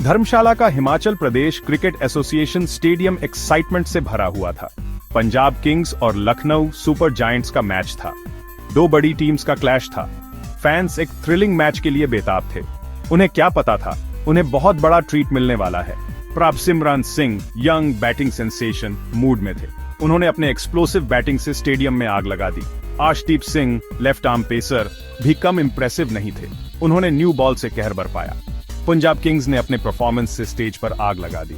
धर्मशाला का Himachal Pradesh cricket association stadium excitement से भरा हुआ था। पंजाब किंग्स और लखनऊ सुपर जायंट्स का मैच था। दो बड़ी टीम्स का क्लैश था। फैंस एक थ्रिलिंग मैच के लिए बेताब थे। उन्हें क्या पता था, उन्हें बहुत बड़ा ट्रीट मिलने वाला है। Prabhsimran Singh young batting sensation mood में थे। उन्होंने अपने एक्सप्लोसिव बैटिंग से स्टेडियम में आग लगा दी। आर्शदीप सिंह लेफ्ट आर्म पेसर भी कम इंप्रेसिव नहीं थे। उन्होंने न्यू बॉल से कहर बरपाया। पंजाब किंग्स ने अपने परफॉर्मेंस से स्टेज पर आग लगा दी।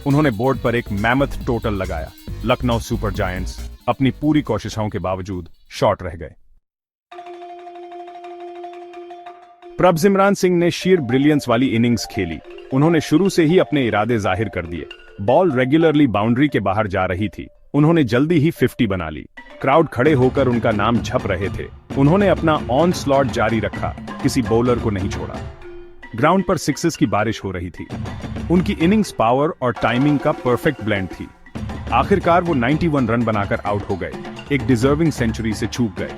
उन्होंने बोर्ड पर एक मैमथ टोटल लगाया। लखनऊ सुपर जायंट्स अपनी पूरी कोशिशों के बावजूद शॉर्ट रह गए। प्रभसिमरन सिंह ने शीर ब्रिलियंस वाली इनिंग्स खेली। उन्होंने शुरू से ही अपने इरादे जाहिर कर दिए। बॉल रेगुलरली बाउंड्री के बाहर जा रही थी। उन्होंने जल्दी ही 50 बना ली। क्राउड खड़े होकर उनका नाम छप रहे थे। उन्होंने अपना ऑन स्लॉट जारी रखा, किसी बॉलर को नहीं छोड़ा। ग्राउंड पर सिक्सेस की बारिश हो रही थी। उनकी इनिंग्स पावर और टाइमिंग का परफेक्ट ब्लेंड थी। आखिरकार वो 91 रन बनाकर आउट हो गए, एक डिजर्विंग सेंचुरी से चूक गए।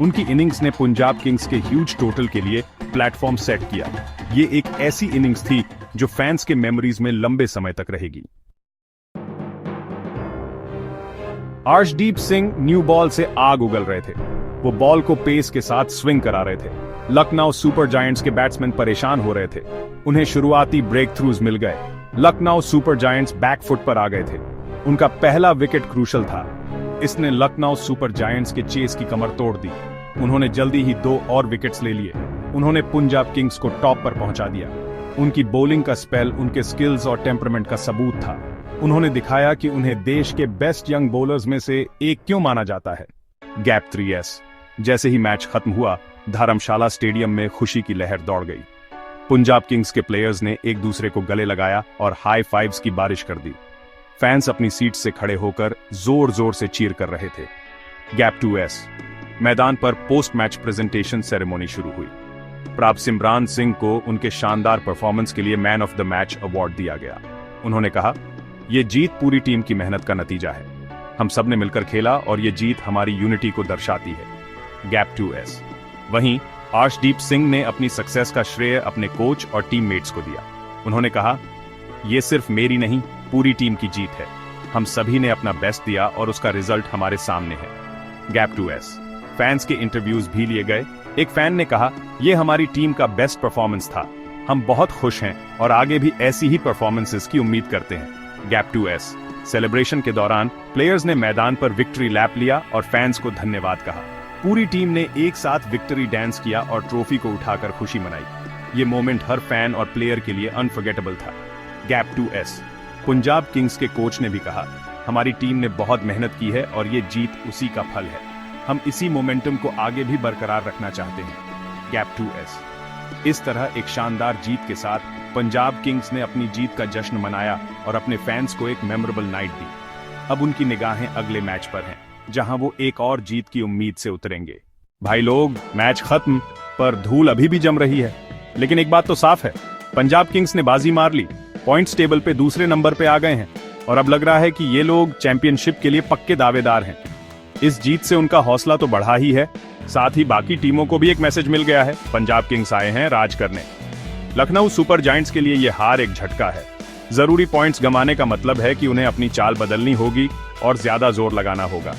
उनकी इनिंग्स ने पंजाब किंग्स के ह्यूज टोटल के लिए प्लेटफॉर्म सेट किया। ये एक ऐसी इनिंग्स थी जो फैंस के मेमोरीज में लंबे समय तक रहेगी। आर्शदीप सिंह न्यू बॉल से आग उगल रहे थे। वो बॉल को पेस के साथ स्विंग करा रहे थे। लखनऊ सुपर जायंट्स के बैट्समैन परेशान हो रहे थे। उन्हें शुरुआती ब्रेक थ्रूज मिल गए। लखनऊ सुपर जायंट्स बैकफुट पर आ गए थे। उनका पहला विकेट क्रूशल था। इसने लखनऊ सुपर जायंट्स के चेस की कमर तोड़ दी। उन्होंने जल्दी ही 2 और विकेट्स ले लिए। उन्होंने पंजाब किंग्स को टॉप पर पहुंचा दिया। उनकी बॉलिंग का स्पेल उनके स्किल्स और टेम्परामेंट का सबूत था। उन्होंने दिखाया कि उन्हें देश के बेस्ट यंग बॉलर्स में से एक क्यों माना जाता है। Gap 3S। जैसे ही मैच खत्म हुआ, धर्मशाला स्टेडियम में खुशी की लहर दौड़ गई। पंजाब किंग्स के प्लेयर्स ने एक दूसरे को गले लगाया और हाई फाइव्स की बारिश कर दी। फैंस अपनी सीट से खड़े होकर जोर जोर से चीर कर रहे थे। Gap 2S। मैदान पर पोस्ट मैच प्रेजेंटेशन सेरेमनी शुरू हुई। प्रभसिमरन सिंह को उनके शानदार परफॉर्मेंस के लिए man of the match award दिया गया। उन्होंने कहा, यह जीत पूरी टीम की मेहनत का नतीजा है। हम सब ने मिलकर खेला और यह जीत हमारी यूनिटी को दर्शाती है। Gap 2S। वहीं आर्शदीप सिंह ने अपनी सक्सेस का श्रेय अपने कोच और टीममेट्स को दिया। उन्होंने कहा, यह सिर्फ मेरी नहीं, पूरी टीम की जीत है। हम सभी ने अपना बेस्ट दिया और उसका रिजल्ट हमारे सामने है। Gap 2S। फैंस के इंटरव्यूज भी लिए गए। एक फैन ने कहा, यह हमारी टीम का बेस्ट परफॉर्मेंस था। हम बहुत खुश हैं और आगे भी ऐसी ही परफॉर्मेंसेस की उम्मीद करते हैं। Gap 2S। सेलिब्रेशन के दौरान प्लेयर्स ने मैदान पर विक्ट्री लैप लिया और फैंस को धन्यवाद कहा। पूरी टीम ने एक साथ विक्ट्री डांस किया और ट्रॉफी को उठाकर खुशी मनाई। ये मोमेंट हर फैन और प्लेयर के लिए अनफॉरगेटेबल था। Gap 2S। पंजाब किंग्स के कोच ने भी कहा, हमारी टीम ने बहुत मेहनत की है और ये जीत उसी का फल है। हम इसी मोमेंटम को आगे भी बरकरार रखना चाहते हैं। Gap 2S। इस तरह एक शानदार जीत के साथ पंजाब किंग्स ने अपनी जीत का जश्न मनाया और अपने फैंस को एक मेमोरेबल नाइट दी। अब उनकी निगाहें अगले मैच पर हैं, जहां वो एक और जीत की उम्मीद से उतरेंगे। भाई लोग, मैच खत्म, पर धूल अभी भी जम रही है। लेकिन एक बात तो साफ है, पंजाब किंग्स ने बाजी मार ली। पॉइंट्स टेबल पे दूसरे नंबर पे आ गए हैं और अब लग रहा है कि ये लोग चैंपियनशिप के लिए पक्के दावेदार हैं। इस जीत से उनका हौसला तो बढ़ा ही है, साथ ही बाकी टीमों को भी एक मैसेज मिल गया है, पंजाब किंग्स आए हैं राज करने। लखनऊ सुपर जायंट्स के लिए यह हार एक झटका है। जरूरी पॉइंट्स गंवाने का मतलब है कि उन्हें अपनी चाल बदलनी होगी और ज्यादा जोर लगाना होगा।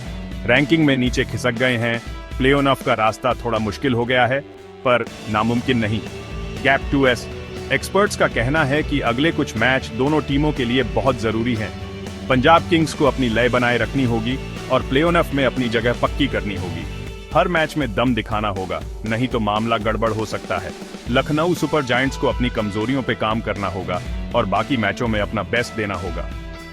रैंकिंग में नीचे खिसक गए हैं। प्ले ऑफ का रास्ता थोड़ा मुश्किल हो गया है, पर नामुमकिन नहीं। Gap 2S। एक्सपर्ट्स का कहना है कि अगले कुछ मैच दोनों टीमों के लिए बहुत जरूरी हैं। पंजाब किंग्स को अपनी लय बनाए रखनी होगी और प्ले ऑफ में अपनी जगह पक्की करनी होगी। हर मैच में दम दिखाना होगा, नहीं तो मामला गड़बड़ हो सकता है। लखनऊ सुपर जायंट्स को अपनी कमजोरियों पे काम करना होगा और बाकी मैचों में अपना बेस्ट देना होगा।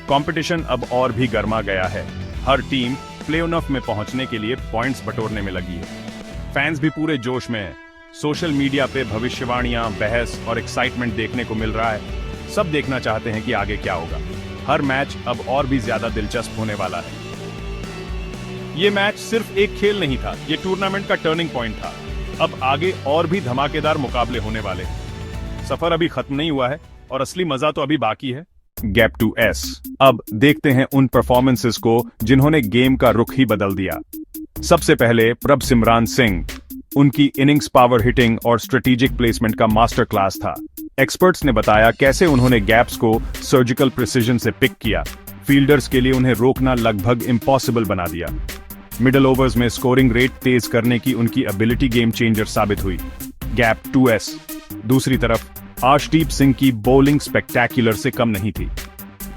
कंपटीशन अब और भी गर्मा गया है। हर टीम प्ले ऑफ में पहुंचने के लिए पॉइंट्स बटोरने में लगी है। फैंस भी पूरे जोश में है। सोशल मीडिया पे भविष्यवाणियां, बहस और एक्साइटमेंट देखने को मिल रहा है। सब देखना चाहते हैं कि आगे क्या होगा। हर मैच अब और भी ज्यादा दिलचस्प होने वाला है। ये मैच सिर्फ एक खेल नहीं था, ये टूर्नामेंट का टर्निंग पॉइंट था। अब आगे और भी धमाकेदार मुकाबले होने वाले हैं। सफर अभी खत्म नहीं हुआ है और असली मजा तो अभी बाकी है। Gap 2S। अब देखते हैं उन परफॉर्मेंसेस को जिन्होंने गेम का रुख ही बदल दिया। सबसे पहले प्रभसिमरन सिंह। उनकी इनिंग्स पावर हिटिंग और स्ट्रेटेजिक प्लेसमेंट का मास्टर क्लास था। एक्सपर्ट्स ने बताया कैसे उन्होंने गैप्स को सर्जिकल प्रिसिजन से पिक किया। फील्डर्स के लिए उन्हें रोकना लगभग इम्पॉसिबल बना दिया। मिडल ओवर्स में स्कोरिंग रेट तेज करने की उनकी एबिलिटी गेम चेंजर साबित हुई। Gap 2S। दूसरी तरफ अर्शदीप सिंह की बॉलिंग स्पेक्टैक्युलर से कम नहीं थी।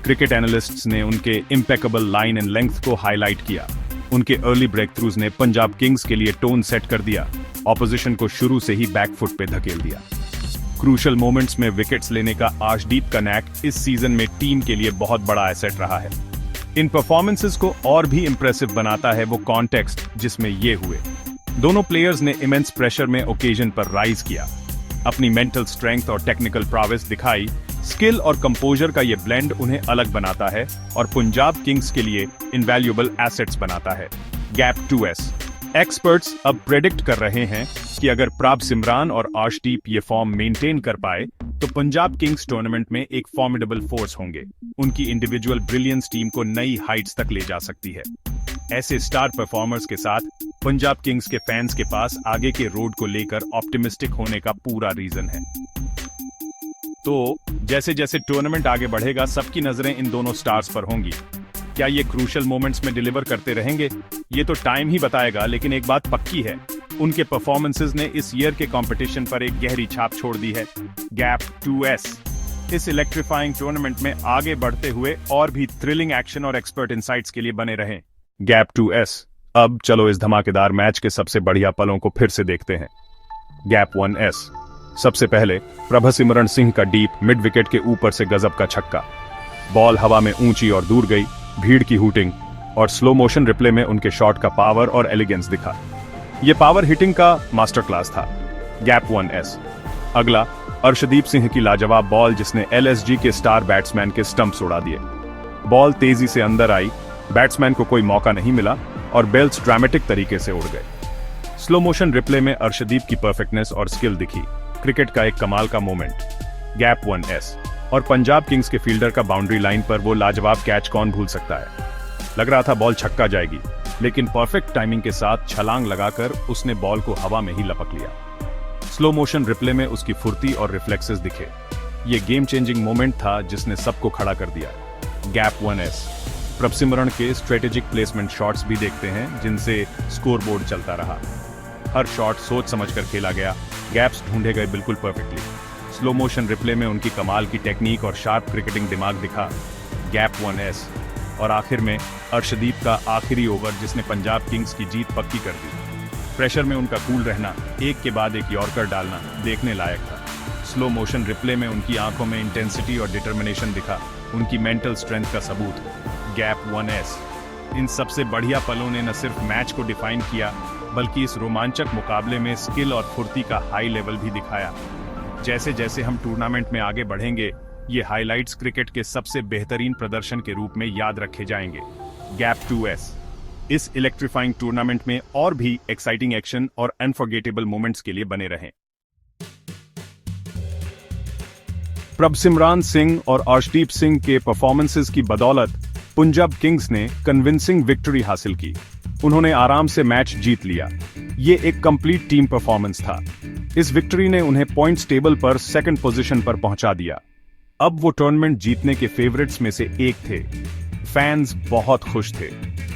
क्रिकेट एनालिस्ट्स ने उनके इम्पेकेबल लाइन एंड लेंथ को हाईलाइट किया। उनके अर्ली ब्रेक थ्रूज ने पंजाब किंग्स के लिए टोन सेट कर दिया, ऑपोजिशन को शुरू से ही बैकफुट पे धकेल दिया। क्रूशल मोमेंट्स में विकेट्स लेने का अर्शदीप का नैक इस सीजन में टीम के लिए बहुत बड़ा एसेट रहा है। इन परफॉर्मेंसेस को और भी इंप्रेसिव बनाता है वो कॉन्टेक्स्ट जिसमें ये हुए। दोनों प्लेयर्स ने इमेंस प्रेशर में ओकेजन पर राइज किया, अपनी मेंटल स्ट्रेंथ और टेक्निकल प्रावेस दिखाई। स्किल और कंपोजर का ये ब्लेंड उन्हें अलग बनाता है और पंजाब किंग्स के लिए इनवैल्यूएबल एसेट्स बनाता है। Gap 2S। एक्सपर्ट्स अब प्रेडिक्ट कर रहे हैं कि अगर प्रभ सिमरान और अर्शदीप ये फॉर्म मेंटेन कर पाए तो पंजाब किंग्स टूर्नामेंट में एक फॉर्मिडेबल फोर्स होंगे। उनकी इंडिविजुअल ब्रिलियंस टीम को नई हाइट्स तक ले जा सकती है। ऐसे स्टार परफॉर्मर्स के साथ पंजाब किंग्स के फैंस के पास आगे के रोड को लेकर ऑप्टिमिस्टिक होने का पूरा रीजन है। तो जैसे जैसे टूर्नामेंट आगे बढ़ेगा सबकी नजरें इन दोनों स्टार्स पर होंगी। क्या ये क्रूशल मोमेंट्स में डिलीवर करते रहेंगे, ये तो टाइम ही बताएगा, लेकिन एक बात पक्की है, उनके परफॉर्मेंसेस ने इस ईयर के कंपटीशन पर एक गहरी छाप छोड़ दी है। Gap 2S। इस इलेक्ट्रीफाइंग टूर्नामेंट में आगे बढ़ते हुए और भी थ्रिलिंग एक्शन और एक्सपर्ट इनसाइट्स के लिए बने रहें। Gap 2S। अब चलो इस धमाकेदार मैच के सबसे बढ़िया पलों को फिर से देखते हैं। Gap 1S। सबसे पहले प्रभ सिमरन सिंह का डीप मिड विकेट के ऊपर से गजब का छक्का। बॉल हवा में ऊंची और दूर गई, भीड़ की हूटिंग और स्लो मोशन रिप्ले में उनके शॉट का पावर और एलिगेंस दिखा। यह पावर हिटिंग का मास्टर क्लास था। Gap 1S। अगला अर्शदीप सिंह की लाजवाब बॉल जिसने LSG के स्टार बैट्समैन के स्टंप्स उड़ा दिए। बॉल तेजी से अंदर आई, बैट्समैन को कोई मौका नहीं मिला और बेल्स ड्रामेटिक तरीके से उड़ गए। स्लो मोशन रिप्ले में अर्शदीप की परफेक्टनेस और स्किल दिखी। क्रिकेट का एक कमाल का मोमेंट। Gap 1S। और पंजाब किंग्स के फील्डर का बाउंड्री लाइन पर वो लाजवाब कैच कौन भूल सकता है। लग रहा था बॉल छक्का जाएगी, लेकिन परफेक्ट टाइमिंग के साथ छलांग लगाकर उसने बॉल को हवा में ही लपक लिया। स्लो मोशन रिप्ले में उसकी फुर्ती और रिफ्लेक्सेस दिखे। ये गेम चेंजिंग मोमेंट था जिसने सबको खड़ा कर दिया। Gap 1S। प्रभ सिमरन के स्ट्रेटेजिक प्लेसमेंट शॉट्स भी देखते हैं जिनसे स्कोरबोर्ड चलता रहा। हर शॉट सोच समझकर खेला गया, गैप्स ढूंढे गए बिल्कुल परफेक्टली। स्लो मोशन रिप्ले में उनकी कमाल की टेक्निक और शार्प क्रिकेटिंग दिमाग दिखा। Gap 1S। और आखिर में अर्शदीप का आखिरी ओवर जिसने पंजाब किंग्स की जीत पक्की कर दी। प्रेशर में उनका कूल रहना, एक के बाद एक यॉर्कर डालना देखने लायक था। स्लो मोशन रिप्ले में उनकी आंखों में इंटेंसिटी और डिटर्मिनेशन दिखा, उनकी मेंटल स्ट्रेंथ का सबूत। Gap 1S। इन सबसे बढ़िया पलों ने न सिर्फ मैच को डिफाइन किया बल्कि इस रोमांचक मुकाबले में स्किल और फुर्ती का हाई लेवल भी दिखाया। जैसे जैसे हम टूर्नामेंट में आगे बढ़ेंगे ये हाइलाइट्स क्रिकेट के सबसे बेहतरीन प्रदर्शन के रूप में याद रखे जाएंगे। Gap 2S। इस इलेक्ट्रीफाइंग टूर्नामेंट में और भी एक्साइटिंग एक्शन और अनफॉरगेटेबल मोमेंट्स के लिए बने रहें। प्रभ सिमरान सिंह और अर्शदीप सिंह के परफॉर्मेंसेस की बदौलत पंजाब किंग्स ने कन्विंसिंग विक्ट्री हासिल की। उन्होंने आराम से मैच जीत लिया। ये एक कंप्लीट टीम परफॉर्मेंस था। इस विक्ट्री ने उन्हें पॉइंट्स टेबल पर सेकंड पोजीशन पर पहुंचा दिया। अब वो टूर्नामेंट जीतने के फेवरेट्स में से एक थे। फैंस बहुत खुश थे,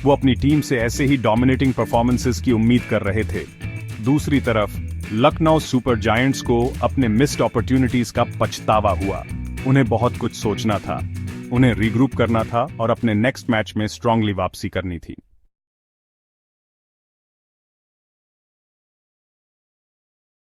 वो अपनी टीम से ऐसे ही डोमिनेटिंग परफॉर्मेंसेस की उम्मीद कर रहे थे। दूसरी तरफ लखनऊ सुपर जायंट्स को अपने मिस्ड अपॉर्चुनिटीज का पछतावा हुआ। उन्हें बहुत कुछ सोचना था, उन्हें रीग्रुप करना था और अपने नेक्स्ट मैच में स्ट्रांगली वापसी करनी थी।